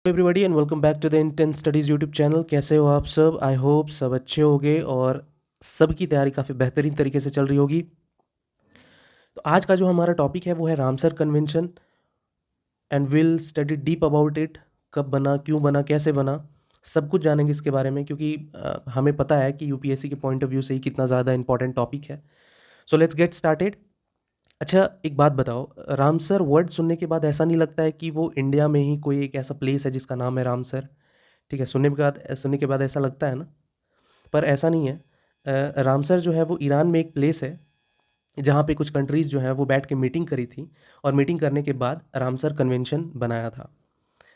Everybody and welcome back to the intense studies YouTube channel. कैसे हो आप सब? आई होप सब अच्छे होंगे और सबकी तैयारी काफ़ी बेहतरीन तरीके से चल रही होगी। तो आज का जो हमारा टॉपिक है वो है Ramsar convention and will study deep about it. कब बना, क्यों बना, कैसे बना, सब कुछ जानेंगे इसके बारे में, क्योंकि हमें पता है कि यूपीएससी के पॉइंट ऑफ व्यू से ही कितना ज़्यादा इंपॉर्टेंट टॉपिक है। So let's get started. अच्छा, एक बात बताओ, रामसर वर्ड सुनने के बाद ऐसा नहीं लगता है कि वो इंडिया में ही कोई एक ऐसा प्लेस है जिसका नाम है रामसर? ठीक है, सुनने के बाद ऐसा लगता है ना, पर ऐसा नहीं है। रामसर जो है वो ईरान में एक प्लेस है जहाँ पे कुछ कंट्रीज़ जो हैं वो बैठ के मीटिंग करी थी और मीटिंग करने के बाद रामसर कन्वेंशन बनाया था।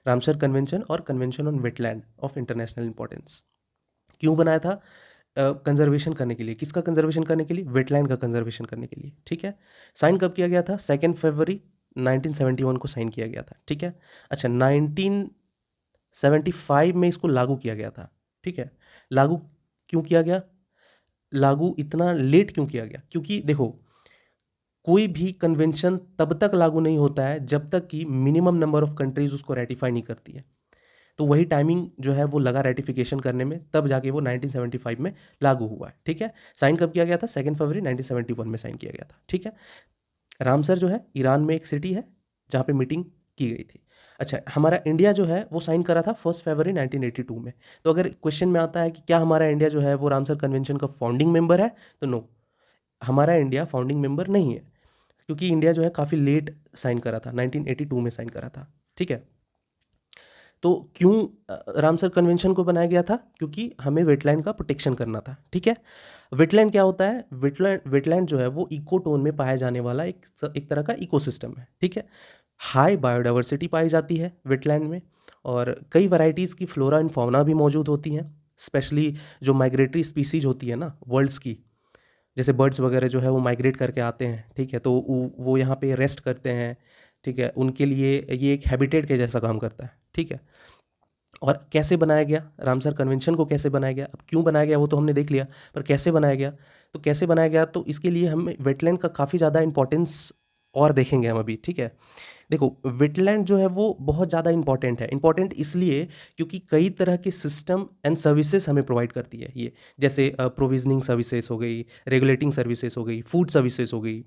रामसर कन्वेंशन और convention on wetland of international importance क्यों बनाया था? कंजर्वेशन करने के लिए। किसका कंजर्वेशन करने के लिए? वेटलैंड का कंजर्वेशन करने के लिए। ठीक है, साइन कब किया गया था? 2 फरवरी 1971 को साइन किया गया था। ठीक है, अच्छा, 1975 में इसको लागू किया गया था। ठीक है, लागू क्यों किया गया? लागू इतना लेट क्यों किया गया? क्योंकि देखो, कोई भी कन्वेंशन तब तक लागू नहीं होता है जब तक कि मिनिमम नंबर ऑफ कंट्रीज उसको रेटिफाई नहीं करती है। तो वही टाइमिंग जो है वो लगा रेटिफिकेशन करने में, तब जाके वो 1975 में लागू हुआ है। ठीक है, साइन कब किया गया था? 2 फरवरी 1971 में साइन किया गया था। ठीक है, रामसर जो है ईरान में एक सिटी है जहाँ पे मीटिंग की गई थी। अच्छा, हमारा इंडिया जो है वो साइन करा था 1 फरवरी 1982 में। तो अगर क्वेश्चन में आता है कि क्या हमारा इंडिया जो है वो रामसर कन्वेंशन का फाउंडिंग मेंबर है, तो नो, हमारा इंडिया फाउंडिंग मेंबर नहीं है, क्योंकि इंडिया जो है काफ़ी लेट साइन करा था, 1982 में साइन करा था। ठीक है, तो क्यों रामसर कन्वेंशन को बनाया गया था? क्योंकि हमें वेटलैंड का प्रोटेक्शन करना था। ठीक है, वेटलैंड क्या होता है? वेटलैंड जो है वो इकोटोन में पाया जाने वाला एक तरह का इकोसिस्टम है। ठीक है, हाई बायोडाइवर्सिटी पाई जाती है वेटलैंड में और कई वैरायटीज़ की फ्लोरा एंड फौना भी मौजूद होती हैं। स्पेशली जो माइग्रेटरी स्पीसीज होती है ना वर्ल्ड्स की, जैसे बर्ड्स वगैरह जो है वो माइग्रेट करके आते हैं। ठीक है, तो वो यहाँ पे रेस्ट करते हैं। ठीक है, उनके लिए ये एक हैबिटेट के जैसा काम करता है। ठीक है, और कैसे बनाया गया रामसर कन्वेंशन को? कैसे बनाया गया? अब क्यों बनाया गया वो तो हमने देख लिया, पर कैसे बनाया गया? तो कैसे बनाया गया, तो इसके लिए हम वेटलैंड का काफ़ी ज़्यादा इंपॉर्टेंस और देखेंगे हम अभी। ठीक है, देखो, वेटलैंड जो है वो बहुत ज़्यादा इंपॉर्टेंट है। इंपॉर्टेंट इसलिए क्योंकि कई तरह के सिस्टम एंड सर्विसेज हमें प्रोवाइड करती है ये, जैसे प्रोविजनिंग सर्विसेज हो गई, रेगुलेटिंग सर्विसेज हो गई, फूड सर्विसेज हो गई।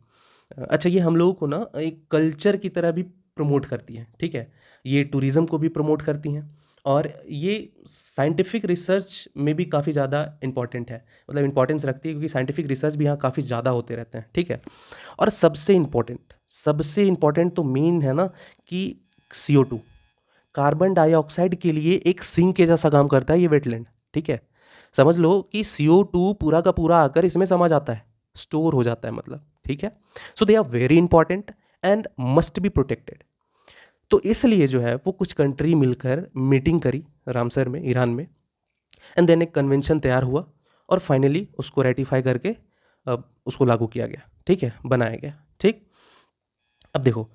अच्छा, ये हम लोगों को ना एक कल्चर की तरह भी प्रमोट करती हैं। ठीक है, ये टूरिज़्म को भी प्रमोट करती हैं और ये साइंटिफिक रिसर्च में भी काफ़ी ज़्यादा इंपॉर्टेंट है, मतलब इंपॉर्टेंस रखती है, क्योंकि साइंटिफिक रिसर्च भी यहाँ काफ़ी ज़्यादा होते रहते हैं। ठीक है, और सबसे इम्पॉर्टेंट तो मेन है ना कि CO2, कार्बन डाइऑक्साइड के लिए एक सिंक के जैसा काम करता है ये वेटलैंड। ठीक है, समझ लो कि CO2 पूरा का पूरा आकर इसमें समा जाता है, स्टोर हो जाता है मतलब। ठीक है, so they are very important and must be protected. तो इसलिए जो है वो कुछ कंट्री मिलकर मीटिंग करी रामसर में, ईरान में, एंड देन एक कन्वेंशन तैयार हुआ और फाइनली उसको रेटिफाई करके अब उसको लागू किया गया। ठीक है, बनाया गया। ठीक, अब देखो,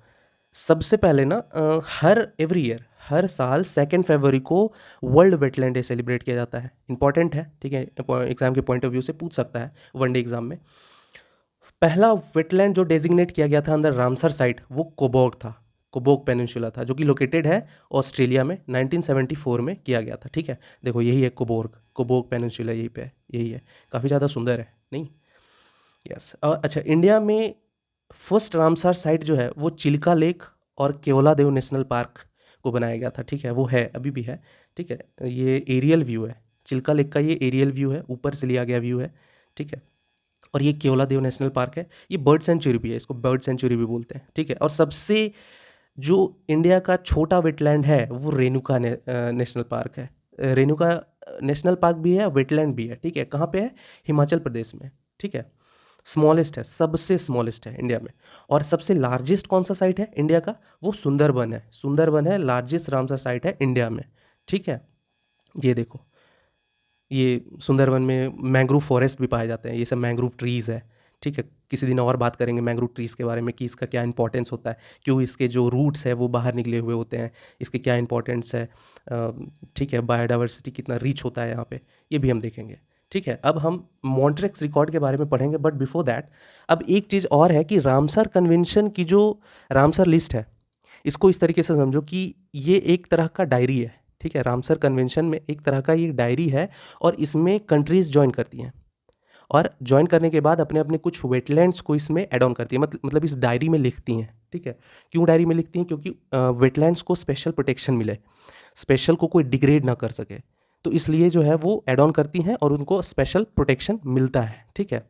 सबसे पहले ना हर एवरी ईयर, हर साल 2 फरवरी को वर्ल्ड वेटलैंड डे सेलिब्रेट किया जाता है। इंपॉर्टेंट है। ठीक है, एग्जाम के पॉइंट ऑफ व्यू से पूछ सकता है वनडे एग्जाम में। पहला वेटलैंड जो डेजिग्नेट किया गया था अंदर रामसर साइट, वो कोबोग था, कोबोग पेनिनसुला था, जो कि लोकेटेड है ऑस्ट्रेलिया में। 1974 में किया गया था। ठीक है, देखो यही है कोबोग पेनिनसुला, यही पे है, यही है। काफ़ी ज़्यादा सुंदर है नहीं? यस। अच्छा, इंडिया में फर्स्ट रामसर साइट जो है वो चिल्का लेक और केवलादेव नेशनल पार्क को बनाया गया था। ठीक है, वो है, अभी भी है। ठीक है, ये एरियल व्यू है, चिल्का लेक का ये एरियल व्यू है, ऊपर से लिया गया व्यू है। ठीक है, और ये केवलादेव नेशनल पार्क है, ये बर्ड सेंचुरी भी है, इसको बर्ड सेंचुरी भी बोलते हैं। ठीक है, और सबसे जो इंडिया का छोटा वेटलैंड है वो रेणुका नेशनल पार्क है। रेणुका नेशनल पार्क भी है, वेटलैंड भी है। ठीक है, कहाँ पे है? हिमाचल प्रदेश में। ठीक है, स्मॉलेस्ट है, सबसे स्मॉलेस्ट है इंडिया में। और सबसे लार्जेस्ट कौन सा साइट है इंडिया का? वो सुंदरबन है। सुंदरबन है, लार्जेस्ट रामसर साइट है इंडिया में। ठीक है, ये देखो, ये सुंदरबन में मैंग्रोव फॉरेस्ट भी पाए जाते हैं, ये सब मैंग्रोव ट्रीज़ है। ठीक है, किसी दिन और बात करेंगे मैंग्रोव ट्रीज़ के बारे में कि इसका क्या इंपॉर्टेंस होता है, क्यों इसके जो रूट्स है वो बाहर निकले हुए होते हैं, इसके क्या इंपॉर्टेंस है। ठीक है, बायोडाइवर्सिटी कितना रीच होता है यहाँ पे, ये भी हम देखेंगे। ठीक है, अब हम मॉन्ट्रेक्स रिकॉर्ड के बारे में पढ़ेंगे, बट बिफोर दैट अब एक चीज़ और है कि रामसर कन्वेंशन की जो रामसर लिस्ट है, इसको इस तरीके से समझो कि ये एक तरह का डायरी है। ठीक है। रामसर कन्वेंशन में एक तरह का ये डायरी है और इसमें कंट्रीज़ ज्वाइन करती हैं और ज्वाइन करने के बाद अपने अपने कुछ वेटलैंड्स को इसमें ऐड ऑन करती है, मतलब इस डायरी में लिखती हैं, ठीक है। क्यों डायरी में लिखती हैं? क्योंकि वेटलैंड्स को स्पेशल प्रोटेक्शन मिले, स्पेशल को कोई डिग्रेड ना कर सके, तो इसलिए जो है वो ऐड ऑन करती हैं और उनको स्पेशल प्रोटेक्शन मिलता है, ठीक है।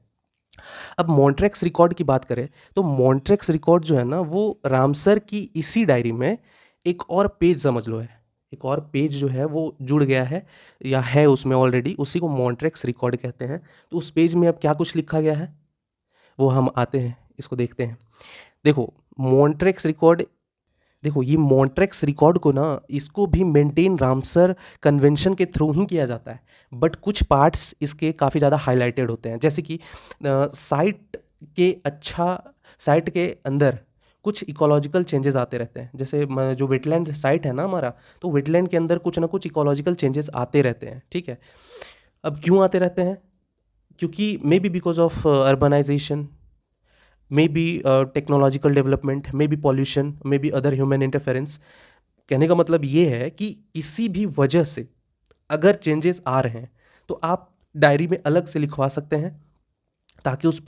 अब मॉन्ट्रेक्स रिकॉर्ड की बात करें तो मॉन्ट्रेक्स रिकॉर्ड जो है ना वो रामसर की इसी डायरी में एक और पेज समझ लो है, एक और पेज जो है वो जुड़ गया है या है उसमें ऑलरेडी, उसी को मॉन्ट्रेक्स रिकॉर्ड कहते हैं। तो उस पेज में अब क्या कुछ लिखा गया है वो हम आते हैं, इसको देखते हैं। देखो मॉन्ट्रेक्स रिकॉर्ड, देखो ये मॉन्ट्रेक्स रिकॉर्ड को ना इसको भी मेंटेन रामसर कन्वेंशन के थ्रू ही किया जाता है, बट कुछ पार्ट्स इसके काफ़ी ज़्यादा हाईलाइटेड होते हैं, जैसे कि साइट के अंदर कुछ इकोलॉजिकल चेंजेस आते रहते हैं। जैसे जो वेटलैंड साइट है ना हमारा, तो वेटलैंड के अंदर कुछ ना कुछ इकोलॉजिकल चेंजेस आते रहते हैं, ठीक है। अब क्यों आते रहते हैं? क्योंकि maybe because of urbanisation, maybe technological development, maybe pollution, maybe other human interference. कहने का मतलब ये है कि किसी भी वजह से अगर चेंजेस आ रहे हैं तो आप डायरी में अलग से लिखवा सकते हैं ताकि उस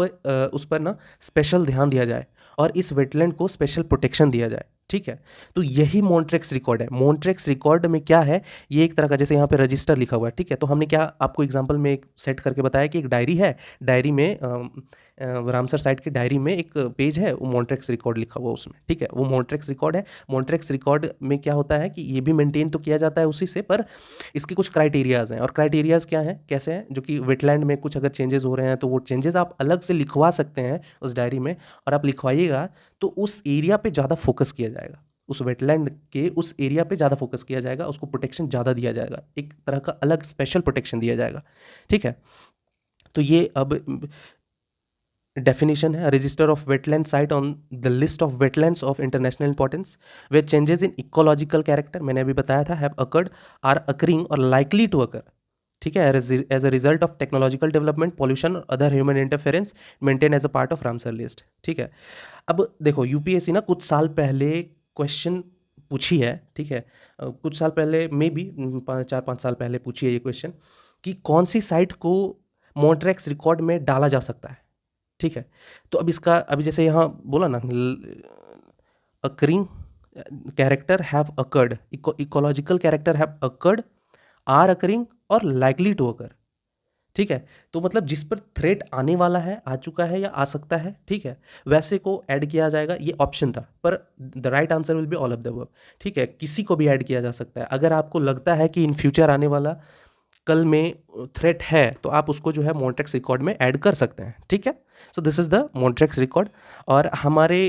पर ना स्पेशल ध्यान दिया जाए और इस वेटलैंड को स्पेशल प्रोटेक्शन दिया जाए, ठीक है। तो यही मॉन्ट्रेक्स रिकॉर्ड है। मॉन्ट्रेक्स रिकॉर्ड में क्या है, ये एक तरह का, जैसे यहाँ पे रजिस्टर लिखा हुआ है, ठीक है। तो हमने क्या आपको एग्जांपल में एक सेट करके बताया कि एक डायरी है, डायरी में रामसर साइट की डायरी में एक पेज है, वो मॉन्ट्रेक्स रिकॉर्ड लिखा हुआ उसमें, ठीक है। वो मॉन्ट्रेक्स रिकॉर्ड है। मॉन्ट्रेक्स रिकॉर्ड में क्या होता है कि ये भी मेंटेन तो किया जाता है उसी से, पर इसके कुछ क्राइटेरियाज हैं, और क्राइटेरियाज क्या हैं, कैसे हैं, जो कि वेटलैंड में कुछ अगर चेंजेस हो रहे हैं तो वो चेंजेस आप अलग से लिखवा सकते हैं उस डायरी में, और आप लिखवाइएगा तो उस एरिया पे ज़्यादा फोकस किया जाएगा, उस वेटलैंड के उस एरिया पे ज़्यादा फोकस किया जाएगा, उसको प्रोटेक्शन ज़्यादा दिया जाएगा, एक तरह का अलग स्पेशल प्रोटेक्शन दिया जाएगा, ठीक है। तो ये अब डेफिनेशन है, register of wetland site on the list of wetlands of international importance where changes in ecological character, मैंने अभी बताया था, हैव अकर्ड, आर अकरिंग और लाइकली टू अकर, ठीक है, as a result of technological development, pollution और other human interference, maintain as a part of Ramsar list, ठीक है। अब देखो यूपीएससी ना कुछ साल पहले क्वेश्चन पूछी है, ठीक है, कुछ साल पहले मे बी 4-5 साल पहले पूछी है ये क्वेश्चन कि कौन सी साइट को मॉन्ट्रेक्स रिकॉर्ड में डाला जा सकता है, ठीक है। तो अब इसका अभी जैसे यहाँ बोला ना, occurring character have occurred, ecological character have occurred, are occurring और लाइकली टू अकर, ठीक है। तो मतलब जिस पर थ्रेट आने वाला है, आ चुका है या आ सकता है, ठीक है, वैसे को ऐड किया जाएगा। ये ऑप्शन था, पर the right answer will be all of the above, ठीक है। किसी को भी ऐड किया जा सकता है। अगर आपको लगता है कि इन फ्यूचर आने वाला कल में थ्रेट है तो आप उसको जो है मॉन्ट्रेक्स रिकॉर्ड में ऐड कर सकते हैं, ठीक है। So this is the Montreux record. और हमारे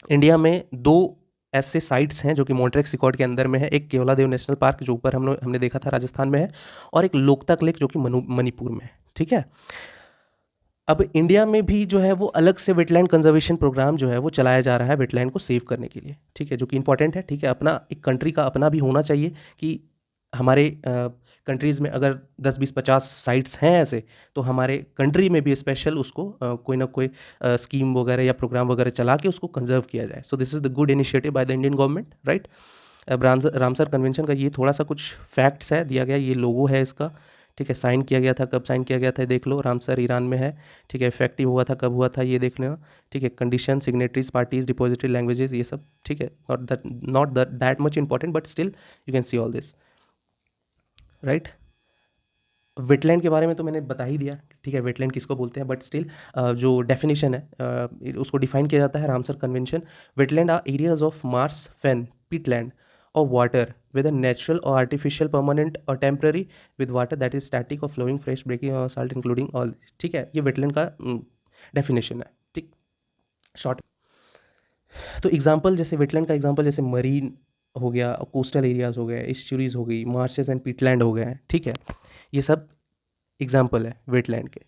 इंडिया में 2 ऐसे साइट्स हैं जो कि मॉन्ट्रेक्स रिकॉर्ड के अंदर में है। एक केवलादेव नेशनल पार्क जो ऊपर हमने देखा था राजस्थान में है, और एक लोकतक लेक जो कि मणिपुर में है, ठीक है। अब इंडिया में भी जो है वो अलग से वेटलैंड कंजर्वेशन प्रोग्राम जो है वो चलाया जा रहा है वेटलैंड को सेव करने के लिए, ठीक है, जो कि इंपॉर्टेंट है, ठीक है। अपना एक कंट्री का अपना भी होना चाहिए कि हमारे कंट्रीज़ में अगर 10, 20, 50 साइट्स हैं ऐसे, तो हमारे कंट्री में भी स्पेशल उसको कोई ना कोई स्कीम वगैरह या प्रोग्राम वगैरह चला के उसको कंजर्व किया जाए। सो this is the good initiative by the Indian government, right. अब रामसर कन्वेंशन का ये थोड़ा सा कुछ फैक्ट्स है दिया गया, ये लोगो है इसका, ठीक है। साइन किया गया था, कब साइन किया गया था देख लो, रामसर ईरान में है, ठीक है। इफेक्टिव हुआ था, कब हुआ था ये देख लेना, ठीक है। Condition, signatories, parties, depository languages, ये सब, ठीक है। Not that much important, but still you can see all this, right. Wetland के बारे में तो मैंने बता ही दिया, ठीक है, वेटलैंड किसको बोलते हैं, बट स्टिल जो डेफिनेशन है उसको डिफाइन किया जाता है Ramsar convention. Wetland are areas of marsh, fen, peatland और water with a natural or artificial, permanent or temporary, with water that is static or flowing, fresh, breaking or salt including all, ठीक है। ये wetland का definition है, ठीक, short. तो example, जैसे wetland का एग्जांपल जैसे मरीन हो गया, कोस्टल एरियाज हो गए, एस्चुरीज हो गई, मार्शेस एंड पीटलैंड हो गए हैं, ठीक है। ये सब एग्जांपल है वेटलैंड के।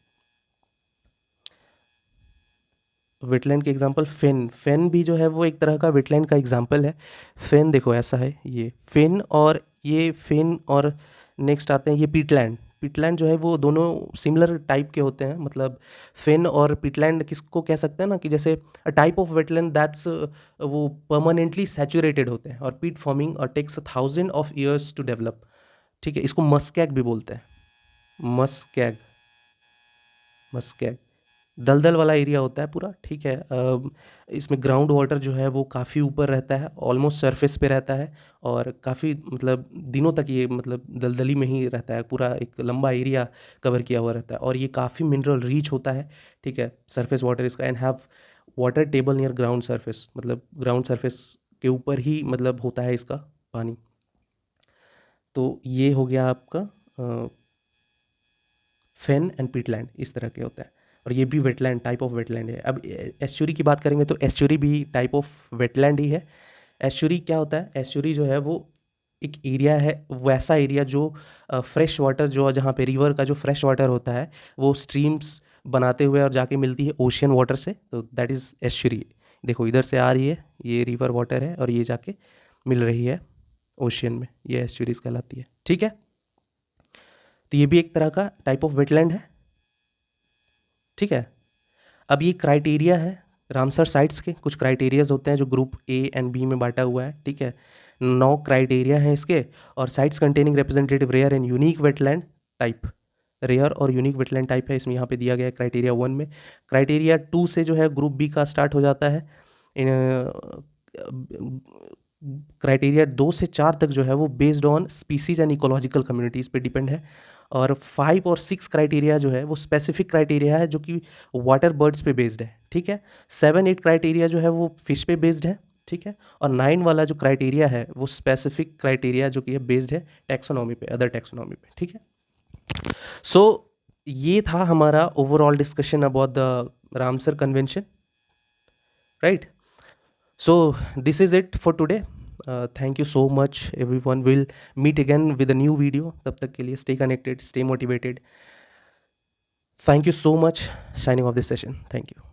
वेटलैंड के एग्जांपल, फेन भी जो है वो एक तरह का वेटलैंड का एग्जांपल है। फेन देखो ऐसा है, ये फेन और नेक्स्ट आते हैं ये पीटलैंड, पिटलैंड जो है वो दोनों सिमिलर टाइप के होते हैं, मतलब फेन और पिटलैंड किसको कह सकते हैं ना कि जैसे a type of wetland that's वो परमानेंटली सैचुरेटेड होते हैं और पीट फॉर्मिंग और टेक्स 1000 टू डेवलप। ठीक है, इसको मस्कैग भी बोलते हैं, मस्कैग, मस्कैग दलदल वाला एरिया होता है पूरा। ठीक है, इसमें ग्राउंड वाटर जो है वो काफ़ी ऊपर रहता है, ऑलमोस्ट सरफेस पे रहता है और काफ़ी मतलब दिनों तक ये मतलब दलदली में ही रहता है, पूरा एक लंबा एरिया कवर किया हुआ रहता है और ये काफ़ी मिनरल रिच होता है। ठीक है, सरफेस वाटर इसका and have water table near ground surface, मतलब ग्राउंड सरफेस के ऊपर ही मतलब होता है इसका पानी। तो ये हो गया आपका फेन एंड पीटलैंड, इस तरह के होता है और ये भी वेटलैंड, टाइप ऑफ वेटलैंड है। अब एस्चुरी की बात करेंगे तो एस्चुरी भी टाइप ऑफ वेटलैंड ही है। एस्चुरी क्या होता है? एस्चुरी जो है वो एक एरिया है, वैसा एरिया जो फ्रेश वाटर, जो जहाँ पे रिवर का जो फ्रेश वाटर होता है वो स्ट्रीम्स बनाते हुए और जाके मिलती है ओशियन वाटर से, तो दैट इज़ एस्चुरी। देखो इधर से आ रही है, ये रिवर वाटर है और ये जाके मिल रही है ओशियन में, ये एस्चुरीज कहलाती है। ठीक है, तो ये भी एक तरह का टाइप ऑफ वेटलैंड है। ठीक है, अब ये क्राइटेरिया है रामसर साइट्स के, कुछ क्राइटेरियाज होते हैं जो ग्रुप ए एंड बी में बांटा हुआ है। ठीक है, 9 क्राइटेरिया हैं इसके और sites containing representative rare and unique wetland type, rare और यूनिक वेटलैंड टाइप है इसमें, यहाँ पे दिया गया है क्राइटेरिया 1 में। क्राइटेरिया 2 से जो है ग्रुप बी का स्टार्ट हो जाता है। क्राइटेरिया 2 से 4 तक जो है वो based on species and ecological communities पे डिपेंड है और 5 और 6 क्राइटेरिया जो है वो स्पेसिफिक क्राइटेरिया है जो कि वाटर बर्ड्स पे बेस्ड है। ठीक है, 7, 8 क्राइटेरिया जो है वो फिश पे बेस्ड है। ठीक है, और 9 वाला जो क्राइटेरिया है वो स्पेसिफिक क्राइटेरिया जो कि है बेस्ड है टैक्सोनॉमी पे, अदर टैक्सोनॉमी पे। ठीक है, सो ये था हमारा overall discussion about the Ramsar convention, right? So this is it for today. Thank you so much everyone. We'll meet again with a new video. तब तक के लिए stay connected, stay motivated. Thank you so much. Signing off this session. Thank you.